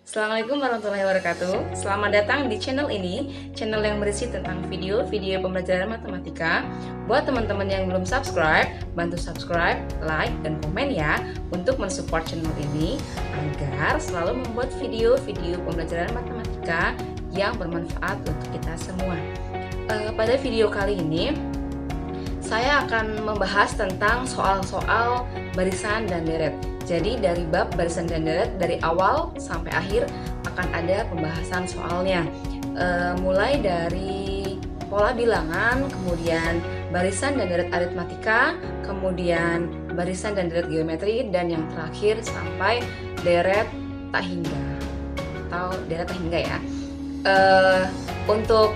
Assalamualaikum warahmatullahi wabarakatuh. Selamat datang di channel ini, channel yang berisi tentang video-video pembelajaran matematika. Buat teman-teman yang belum subscribe, bantu subscribe, like, dan komen ya untuk mensupport channel ini agar selalu membuat video-video pembelajaran matematika yang bermanfaat untuk kita semua. Pada video kali ini, saya akan membahas tentang soal-soal barisan dan deret. Jadi dari bab barisan dan deret dari awal sampai akhir akan ada pembahasan soalnya. Mulai dari pola bilangan, kemudian barisan dan deret aritmatika, kemudian barisan dan deret geometri, dan yang terakhir sampai deret tak hingga atau deret tak hingga ya. Untuk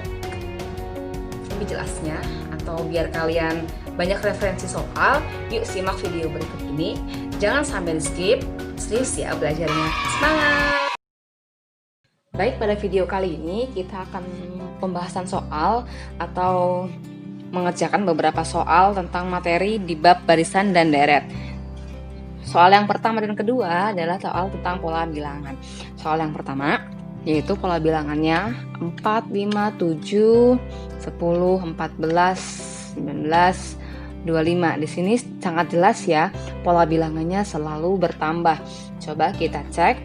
lebih jelasnya atau biar kalian banyak referensi soal, yuk simak video berikut ini. Jangan sampai di skip, serius ya belajarnya. Semangat! Baik, pada video kali ini kita akan pembahasan soal atau mengerjakan beberapa soal tentang materi di bab barisan dan deret. Soal yang pertama dan kedua adalah soal tentang pola bilangan. Soal yang pertama yaitu pola bilangannya 4, 5, 7, 10, 14, 19, 25. Di sini sangat jelas ya, pola bilangannya selalu bertambah. Coba kita cek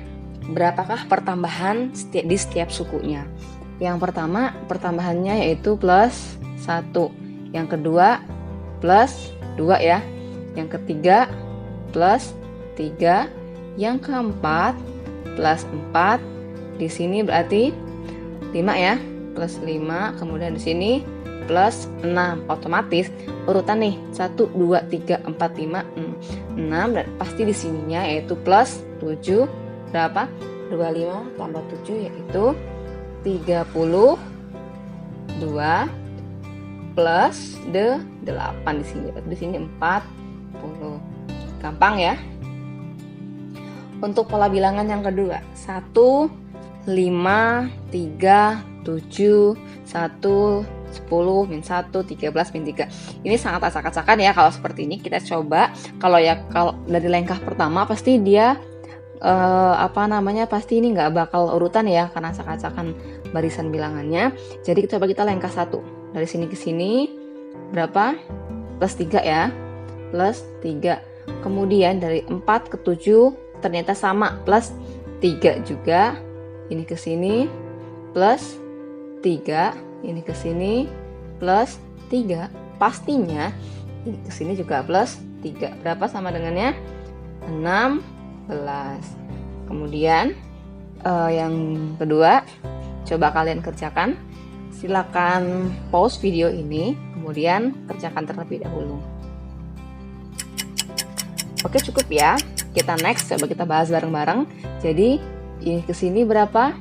berapakah pertambahan di setiap sukunya. Yang pertama, pertambahannya yaitu plus 1. Yang kedua, plus 2 ya. Yang ketiga, plus 3. Yang keempat, plus 4. Di sini berarti 5 ya. Plus 5, kemudian di sini plus 6. Otomatis urutan nih 1, 2, 3, 4, 5, 6 dan pasti di sininya yaitu plus 7 berapa? 25 tambah 7 yaitu 32 plus 8 di sini. Di sini 40. Gampang ya. Untuk pola bilangan yang kedua, 1, 5, 3, 7, 1, 10, min 1, 13, min 3. Ini sangat acak-acakan ya kalau seperti ini. Kita coba kalau dari langkah pertama pasti dia pasti ini nggak bakal urutan ya karena acak-acakan barisan bilangannya. Jadi coba kita langkah 1. Dari sini ke sini berapa? Plus 3 ya. Plus 3. Kemudian dari 4 ke 7 ternyata sama, plus 3 juga. Ini ke sini plus 3. Ini ke sini plus 3. Pastinya ini ke sini juga plus 3. Berapa sama dengannya? 16. Kemudian yang kedua, coba kalian kerjakan. Silakan pause video ini, kemudian kerjakan terlebih dahulu. Oke, cukup ya. Kita next, coba kita bahas bareng-bareng. Jadi ini ke sini berapa?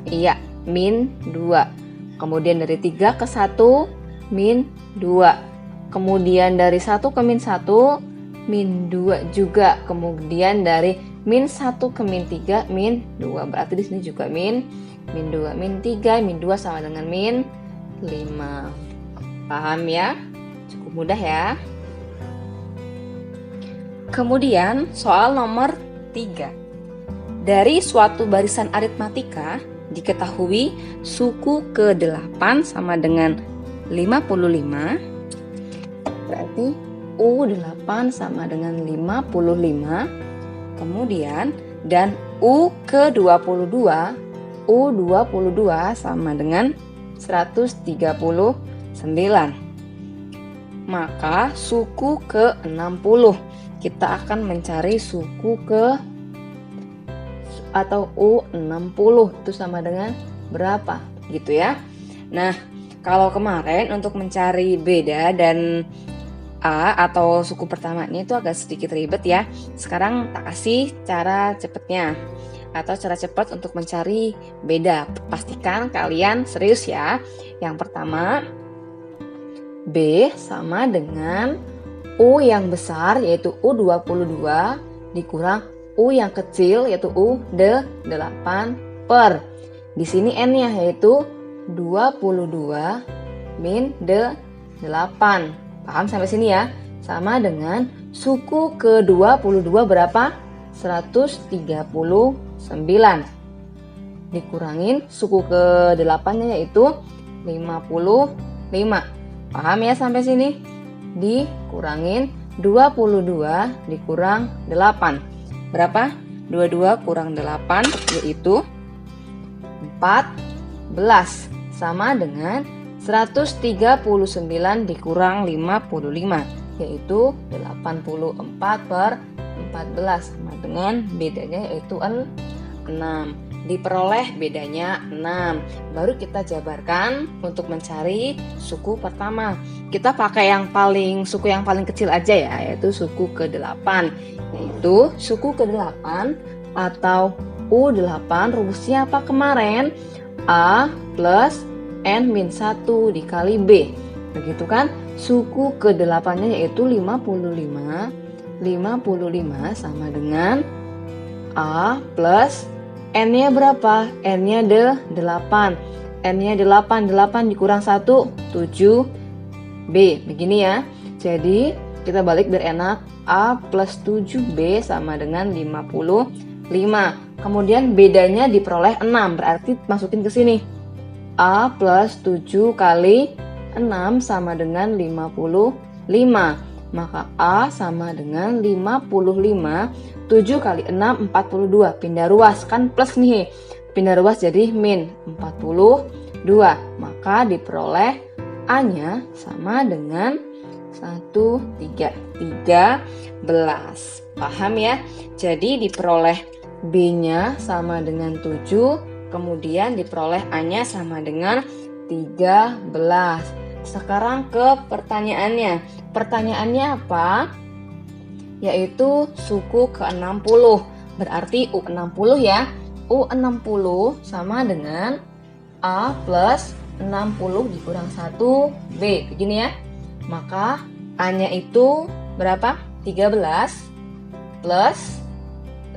Iya, min 2. Kemudian dari 3 ke 1, min 2. Kemudian dari 1 ke min 1, min 2 juga. Kemudian dari min 1 ke min 3, min 2. Berarti di sini juga min 2. Min 3, min 2 sama dengan min 5. Paham ya? Cukup mudah ya. Kemudian soal nomor 3. Dari suatu barisan aritmatika diketahui suku ke-8 sama dengan 55. Berarti U8 sama dengan 55. Kemudian dan U ke-22, U22 sama dengan 139. Maka suku ke-60. Kita akan mencari suku ke atau U60 itu sama dengan berapa gitu ya. Nah, kalau kemarin untuk mencari beda dan A atau suku pertamanya itu agak sedikit ribet ya. Sekarang tak kasih cara cepatnya atau cara cepat untuk mencari beda. Pastikan kalian serius ya. Yang pertama, B sama dengan U yang besar yaitu U22 dikurang U yang kecil yaitu U8 per. Di sini N-nya yaitu 22 min 8. Paham sampai sini ya? Sama dengan suku ke-22 berapa? 139. dikurangin suku ke-8-nya yaitu 55. Paham ya sampai sini? Dikurangin 22 dikurang 8. Berapa? 22 kurang 8 yaitu 14, sama dengan 139 dikurang 55 yaitu 84/14, sama dengan bedanya yaitu 6. Diperoleh bedanya 6. Baru kita jabarkan untuk mencari suku pertama. Kita pakai suku yang paling kecil aja ya, yaitu suku ke-8. Yaitu suku ke-8 atau U8 rumusnya apa kemarin? A plus N-1 dikali B. Begitu kan? Suku ke-8-nya yaitu 55. 55 sama dengan A plus N-nya berapa? N-nya 8. N-nya 8. 8 dikurang 1, 7. B. Begini ya. Jadi kita balik biar enak. A plus 7B sama dengan 55. Kemudian bedanya diperoleh 6. Berarti masukin ke sini. A plus 7 kali 6 sama dengan 55. Maka A sama dengan 55. 7 kali 6, 42. Pindah ruas, kan plus nih. Pindah ruas jadi min 42. Maka diperoleh A-nya sama dengan 13. Paham ya? Jadi diperoleh B-nya sama dengan 7. Kemudian diperoleh A-nya sama dengan 13. Sekarang ke pertanyaannya. Pertanyaannya apa? Yaitu suku ke-60. Berarti U60 ya. U60 sama dengan A plus 60 dikurang 1B. Begini ya. Maka A-nya itu berapa? 13 plus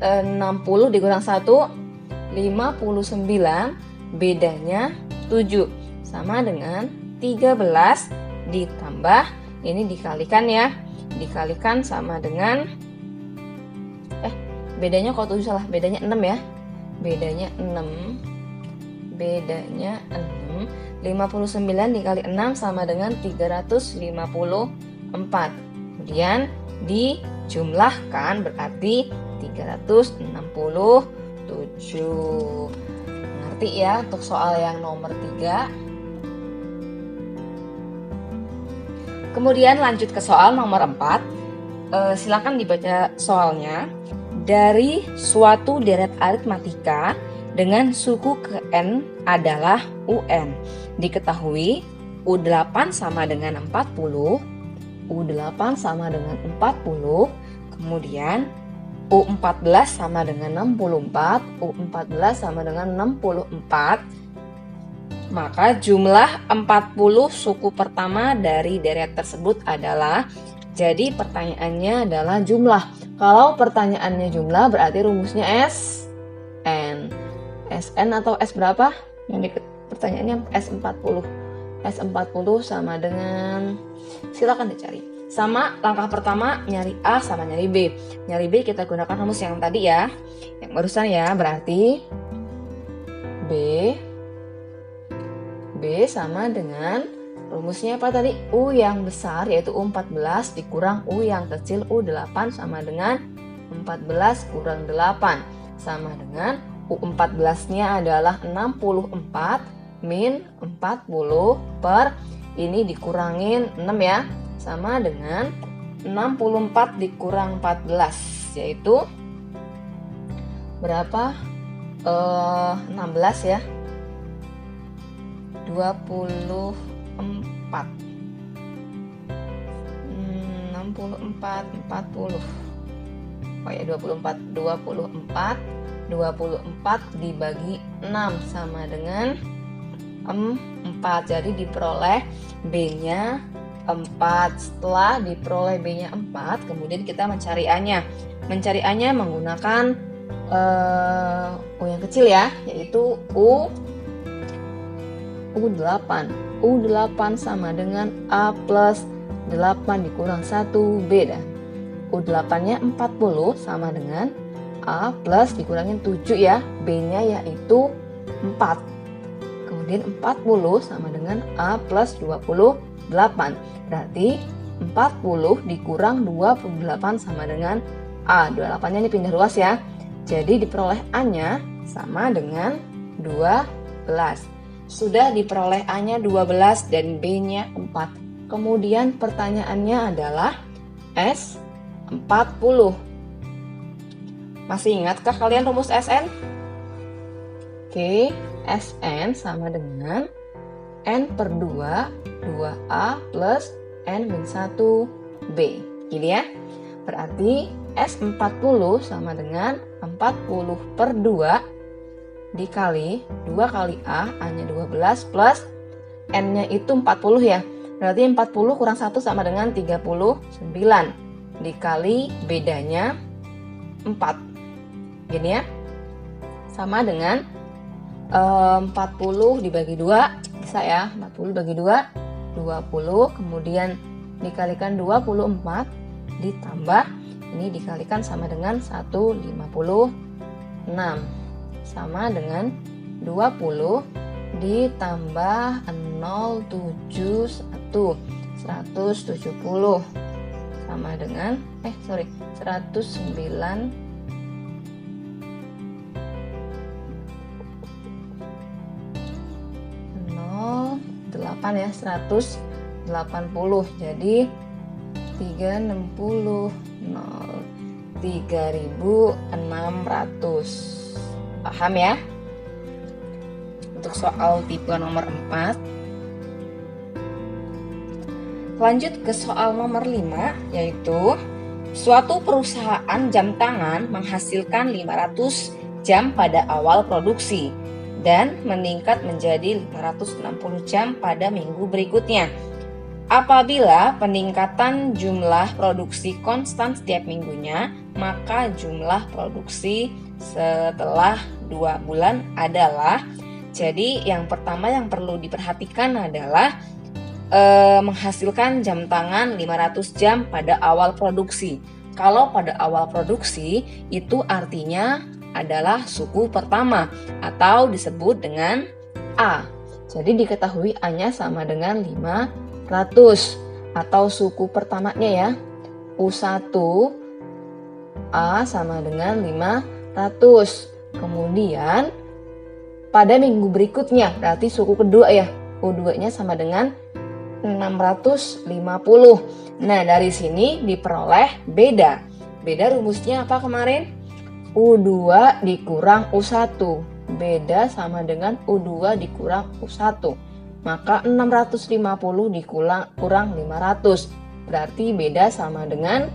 60 dikurang 1, 59. Bedanya 7. Sama dengan 13 ditambah, ini dikalikan ya. Dikalikan sama dengan bedanya kok 7 salah, bedanya 6 ya. Bedanya 6. 59 dikali 6 sama dengan 354. Kemudian dijumlahkan berarti 367. Ngerti ya untuk soal yang nomor 3. Kemudian lanjut ke soal nomor 4. Silakan dibaca soalnya. Dari suatu deret aritmatika dengan suku ke N adalah UN. Diketahui U8 sama dengan 40, U8 sama dengan 40, kemudian U14 sama dengan 64, U14 sama dengan 64. Maka jumlah 40 suku pertama dari deret tersebut adalah, jadi pertanyaannya adalah jumlah. Kalau pertanyaannya jumlah berarti rumusnya SN. SN atau S berapa? Yang pertanyaannya S40. S40 sama dengan, silakan dicari. Sama langkah pertama nyari A sama nyari B. Nyari B kita gunakan rumus yang tadi ya. Yang barusan ya, berarti B sama dengan rumusnya apa tadi? U yang besar yaitu U14 dikurang U yang kecil U8 sama dengan 14 kurang 8 sama dengan U14-nya adalah 64 min 40 per ini dikurangin 6 ya, sama dengan 64 dikurang 14 yaitu berapa? 16 ya. 24 64 40. Oh ya 24 dibagi 6 sama dengan 4. Jadi diperoleh B-nya 4. Setelah diperoleh B-nya 4, kemudian kita mencari A-nya. Mencari A-nya menggunakan U yang kecil ya, yaitu U8. U8 sama dengan A plus 8 dikurang 1 B dah. U8-nya 40 sama dengan A plus dikurangin 7 ya. B-nya yaitu 4. Kemudian 40 sama dengan A plus 28. Berarti 40 dikurang 28 sama dengan A. 28-nya ini pindah ruas ya. Jadi diperoleh A-nya sama dengan 12. Sudah diperoleh A-nya 12 dan B-nya 4. Kemudian pertanyaannya adalah S40. Masih ingatkah kalian rumus SN? Oke, SN sama dengan N per 2, 2A plus N-1B. Gini ya. Berarti S40 sama dengan 40 per 2 dikali 2 kali A, A-nya 12 plus N-nya itu 40 ya. Berarti 40 kurang 1 sama dengan 39. Dikali bedanya 4. Gini ya. Sama dengan 40 dibagi 2. Bisa ya. 40 bagi 2, 20. Kemudian dikalikan 24. Ditambah. Ini dikalikan sama dengan 156. Sama dengan 20 ditambah 071 170 sama dengan 109 08 ya 180. Jadi 360 3600. Paham ya? Untuk soal tipe nomor 4. Lanjut ke soal nomor 5, yaitu suatu perusahaan jam tangan menghasilkan 500 jam pada awal produksi dan meningkat menjadi 560 jam pada minggu berikutnya. Apabila peningkatan jumlah produksi konstan setiap minggunya, maka jumlah produksi setelah 2 bulan adalah. Jadi yang pertama yang perlu diperhatikan adalah menghasilkan jam tangan 500 jam pada awal produksi. Kalau pada awal produksi itu artinya adalah suku pertama atau disebut dengan A. Jadi diketahui A-nya sama dengan 500 atau suku pertamanya ya. U1 A sama dengan 500. Kemudian pada minggu berikutnya berarti suku kedua ya. U2-nya sama dengan 650. Nah, dari sini diperoleh beda. Beda rumusnya apa kemarin? U2 dikurang U1. Beda sama dengan U2 dikurang U1. Maka 650 kurang 500. Berarti beda sama dengan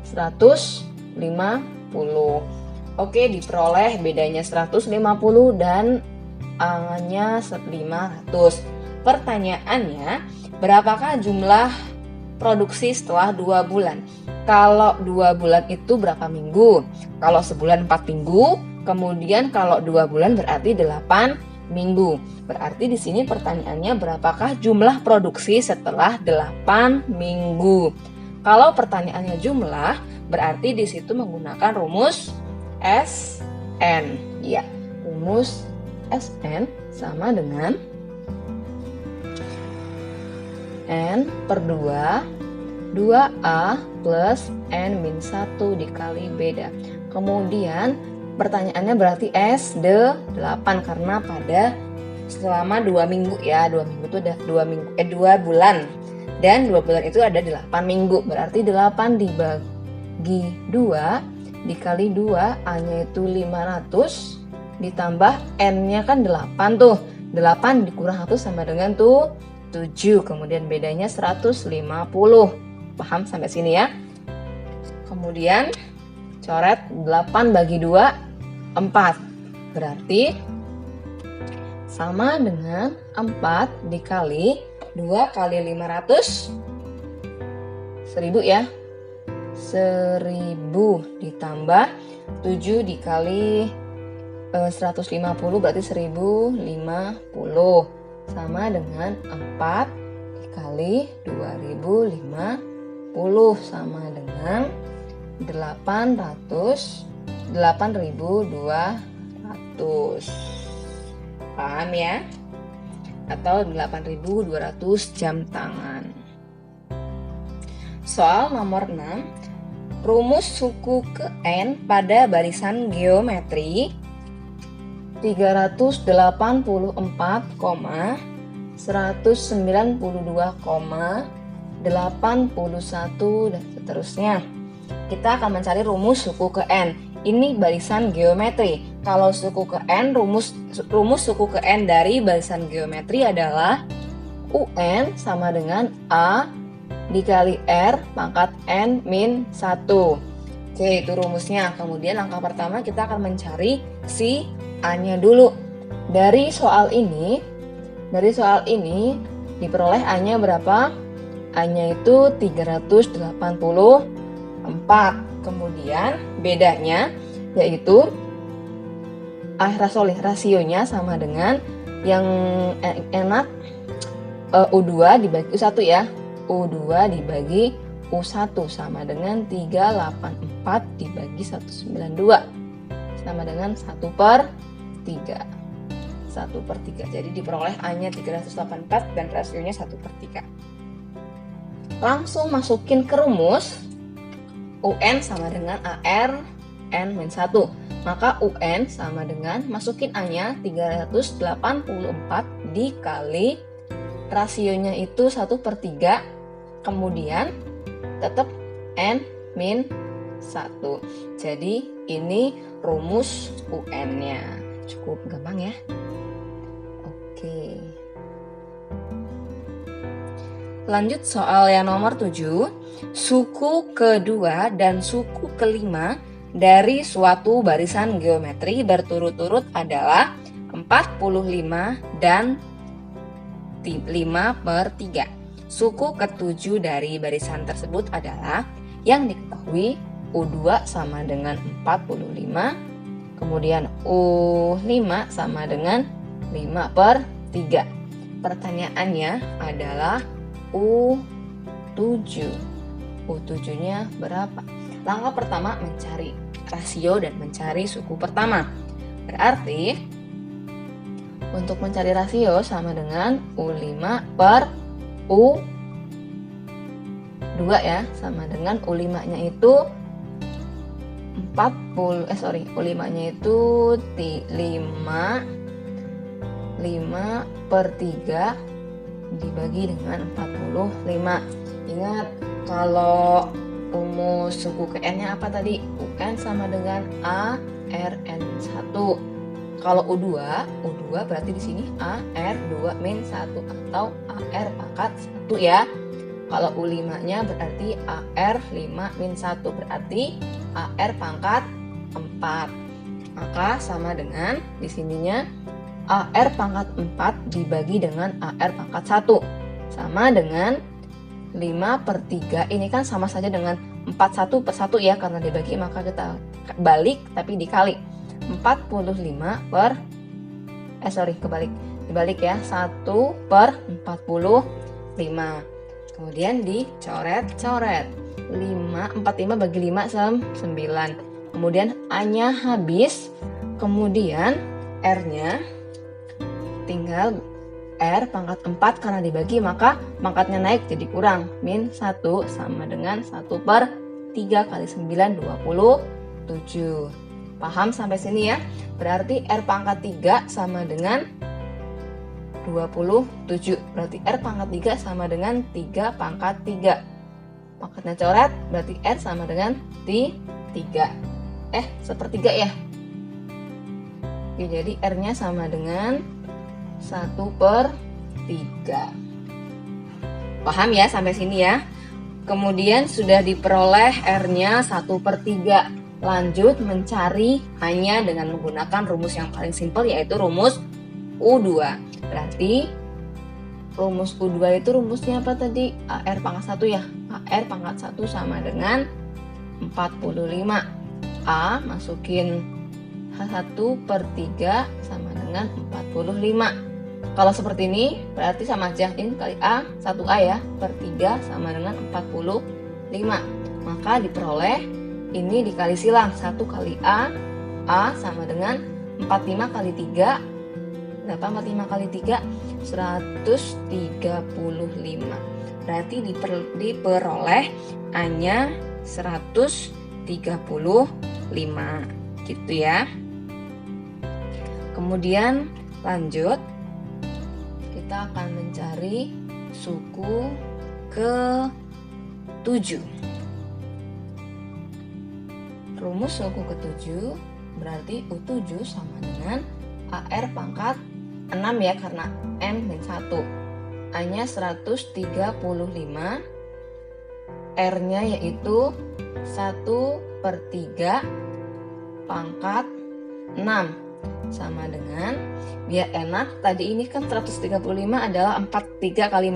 150. Oke, diperoleh bedanya 150 dan A-nya 500. Pertanyaannya, berapakah jumlah produksi setelah 2 bulan? Kalau 2 bulan itu berapa minggu? Kalau sebulan 4 minggu, kemudian kalau 2 bulan berarti 8 minggu. Berarti di sini pertanyaannya berapakah jumlah produksi setelah 8 minggu? Kalau pertanyaannya jumlah, berarti di situ menggunakan rumus SN. Ya, rumus SN sama dengan N per 2, 2A plus N-1 dikali beda. Kemudian pertanyaannya berarti S8 karena pada selama 2 minggu ya. 2 minggu itu ada 2 bulan. Dan 2 bulan itu ada 8 minggu. Berarti 8 dibagi 2 dikali 2, A-nya itu 500 ditambah N-nya kan 8 tuh. 8 dikurang 1 sama dengan 7. Kemudian bedanya 150. Paham sampai sini ya? Kemudian coret 8 bagi 2, 4. Berarti sama dengan 4 dikali 2 kali 500 1000 ya. 1000 ditambah 7 dikali 150 berarti 1050 sama dengan 4 dikali 2050 sama dengan 8200. Paham ya? Atau 8.200 jam tangan. Soal nomor 6, rumus suku ke N pada barisan geometri 384,192,81 dan seterusnya. Kita akan mencari rumus suku ke N. Ini barisan geometri. Kalau suku ke N, rumus suku ke N dari barisan geometri adalah UN sama dengan A dikali R pangkat N min 1. Oke, itu rumusnya. Kemudian langkah pertama kita akan mencari si A-nya dulu. Dari soal ini diperoleh A-nya berapa? A-nya itu 384. Kemudian bedanya yaitu rasionya sama dengan yang enak U2 dibagi U1 ya. U2 dibagi U1 sama dengan 384 dibagi 192 sama dengan 1/3. 1/3. Jadi diperoleh A-nya 384 dan rasionya 1/3. Langsung masukin ke rumus. UN sama dengan AR N-1. Maka UN sama dengan masukin A-nya 384 dikali rasionya itu 1/3. Kemudian tetap N-1. Jadi ini rumus UN-nya. Cukup gampang ya. Oke. Lanjut soal yang nomor 7. Suku kedua dan suku kelima dari suatu barisan geometri berturut-turut adalah 45 dan 5/3. Suku ketujuh dari barisan tersebut adalah yang diketahui U2 sama dengan 45, kemudian U5 sama dengan 5/3. Pertanyaannya adalah U7. U7-nya berapa? Langkah pertama mencari rasio dan mencari suku pertama. Berarti untuk mencari rasio sama dengan U5 per U2 ya, sama dengan U5-nya itu U5-nya itu 5/3 dibagi dengan 45. Ingat, kalau rumus suku ke N-nya apa tadi? UN sama dengan A RN1. Kalau U2 berarti di sini AR2 min 1 atau AR pangkat 1 ya. Kalau U5-nya berarti AR5 min 1 berarti AR pangkat 4. Maka sama dengan di sininya AR pangkat 4 dibagi dengan AR pangkat 1 sama dengan 5/3. Ini kan sama saja dengan 41/1 ya, karena dibagi maka kita balik tapi dikali dibalik ya, 1/45. Kemudian dicoret-coret. 45 bagi 5 9. Kemudian A-nya habis. Kemudian R-nya tinggal R pangkat 4, karena dibagi maka pangkatnya naik jadi kurang. Min 1 sama dengan 1/3 kali 9 27. Paham sampai sini ya? Berarti R pangkat 3 sama dengan 27. Berarti R pangkat 3 sama dengan 3 pangkat 3. Pangkatnya coret, berarti R sama dengan 3. 1/3 ya. Oke, jadi R-nya sama dengan 1/3. Paham ya sampai sini ya? Kemudian sudah diperoleh R-nya 1/3. Lanjut mencari hanya dengan menggunakan rumus yang paling simpel, yaitu rumus U2. Berarti rumus U2 itu rumusnya apa tadi? AR pangkat 1 ya. AR pangkat 1 sama dengan 45. A masukin 1/3 sama dengan 45. Kalau seperti ini berarti sama aja, ini kali A, 1A ya, per 3 sama dengan 45. Maka diperoleh ini dikali silang, 1 kali A sama dengan 45 kali 3, Berapa 45 kali 3? 135. Berarti diperoleh A-nya 135 gitu ya. Kemudian lanjut, kita akan mencari suku ke-7. Rumus suku ke-7 berarti U7 sama dengan AR pangkat 6 ya, karena N-1. A-nya 135, R-nya yaitu 1/3 pangkat 6 sama dengan, biar enak, tadi ini kan 135 adalah 3 kali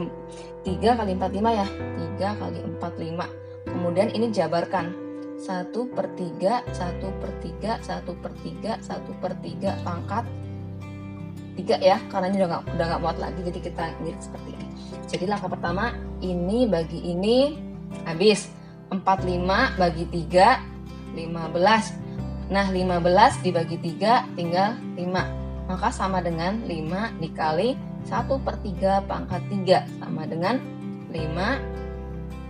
45 ya, 3 kali 45. Kemudian ini jabarkan 1/3, 1/3, 1/3, 1/3 pangkat 3 ya, karena ini udah nggak muat lagi, jadi kita ngirit seperti ini. Jadi langkah pertama, ini bagi ini habis 45 bagi 3 15. Nah 15 dibagi 3 tinggal 5, maka sama dengan 5 dikali 1/3 pangkat 3 sama dengan 5.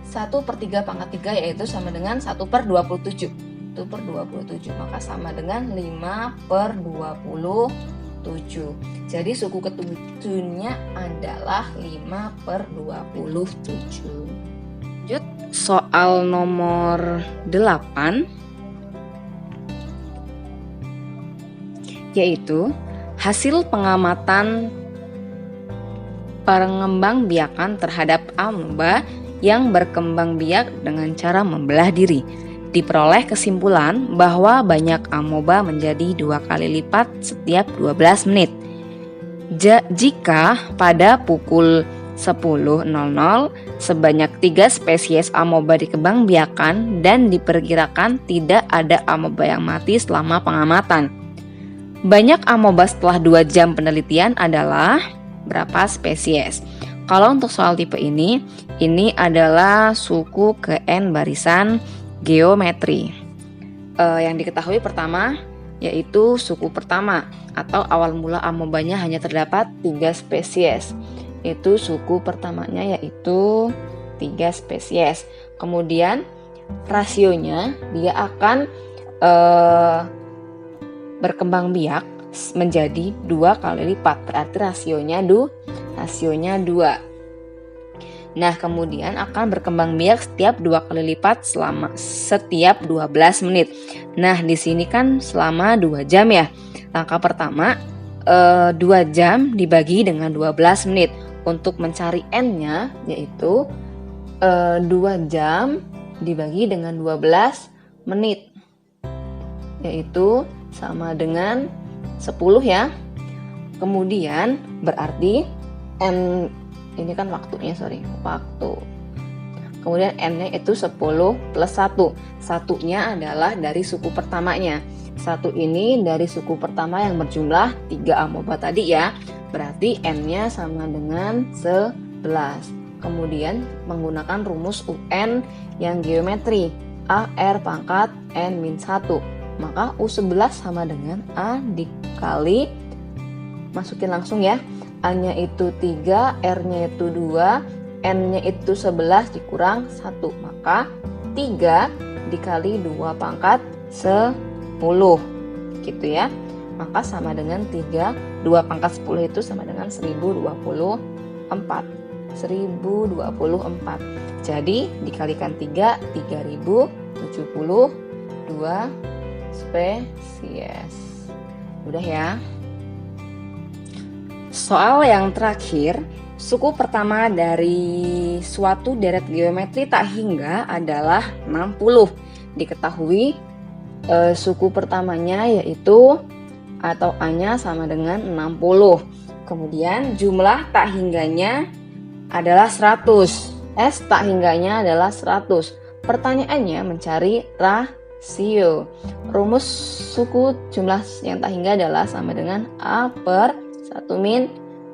1/3 pangkat 3 yaitu sama dengan 1/27. 1/27, maka sama dengan 5/27. Jadi suku ke-7-nya adalah 5/27. Lanjut soal nomor 8, yaitu hasil pengamatan pengembangbiakan terhadap amoeba yang berkembang biak dengan cara membelah diri. Diperoleh kesimpulan bahwa banyak amoeba menjadi 2 kali lipat setiap 12 menit. Jika pada pukul 10.00 sebanyak 3 spesies amoeba dikembangbiakan dan diperkirakan tidak ada amoeba yang mati selama pengamatan. Banyak amoeba setelah 2 jam penelitian adalah berapa spesies? Kalau untuk soal tipe ini adalah suku ke N barisan geometri. Yang diketahui pertama yaitu suku pertama atau awal mula amobanya hanya terdapat 3 spesies. Itu suku pertamanya yaitu 3 spesies. Kemudian rasionya dia akan berkembang biak menjadi 2 kali lipat, berarti rasionya 2. Nah kemudian akan berkembang biak setiap 2 kali lipat selama setiap 12 menit. Nah di sini kan selama 2 jam ya. Langkah pertama 2 jam dibagi dengan 12 menit. Untuk mencari N-nya yaitu 2 jam dibagi dengan 12 menit, yaitu sama dengan 10 ya. Kemudian berarti N ini kan waktu. Kemudian N-nya itu 10 plus 1. Satunya adalah dari suku pertamanya. 1 ini dari suku pertama yang berjumlah 3 amoeba tadi ya. Berarti N-nya sama dengan 11. Kemudian menggunakan rumus UN yang geometri, AR pangkat N-1. Maka U11 sama dengan A dikali, masukin langsung ya, A-nya itu 3, R-nya itu 2, N-nya itu 11 dikurang 1. Maka 3 dikali 2 pangkat 10 gitu ya. Maka sama dengan 3, 2 pangkat 10 itu sama dengan 1024. Jadi dikalikan 3, 3072 spesies. Udah ya. Soal yang terakhir, suku pertama dari suatu deret geometri tak hingga adalah 60. Diketahui suku pertamanya yaitu atau A-nya sama dengan 60. Kemudian jumlah tak hingganya adalah 100. S tak hingganya adalah 100. Pertanyaannya mencari rasio. Rumus suku jumlah yang tak hingga adalah sama dengan A per 1 min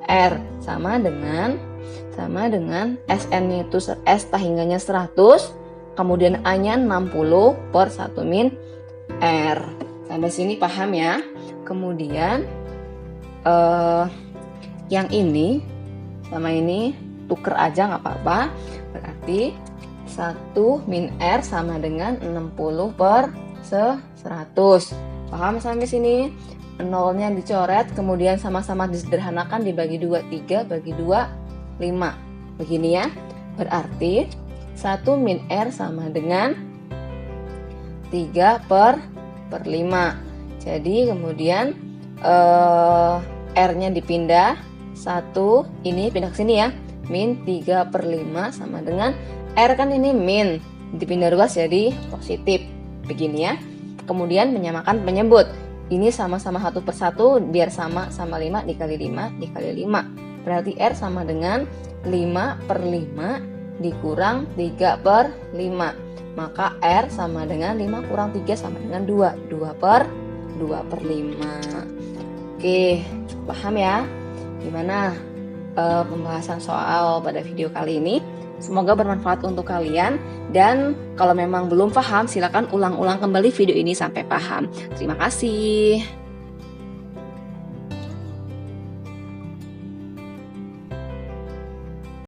R sama dengan SN-nya itu S tak hingganya 100, kemudian A-nya 60 per 1 min R. Sampai sini paham ya? Kemudian yang ini sama ini tuker aja nggak apa-apa. Berarti 1 min R sama dengan 60 per 100. Paham sampai sini? Nolnya dicoret, kemudian sama-sama disederhanakan, dibagi 2, 3, bagi 2, 5. Begini ya. Berarti 1 min R sama dengan 3 per 5. Jadi kemudian R-nya dipindah, 1 ini pindah ke sini ya. Min 3 per 5 sama dengan R kan ini min, dipindah ruas jadi positif. Begini ya. Kemudian menyamakan penyebut. Ini sama-sama 1 per 1 biar sama 5 dikali 5 dikali 5. Berarti R sama dengan 5 per 5 dikurang 3 per 5. Maka R sama dengan 5 kurang 3 sama dengan 2. 2 per 5. Oke, paham ya? Gimana pembahasan soal pada video kali ini? Semoga bermanfaat untuk kalian, dan kalau memang belum paham silakan ulang-ulang kembali video ini sampai paham. Terima kasih.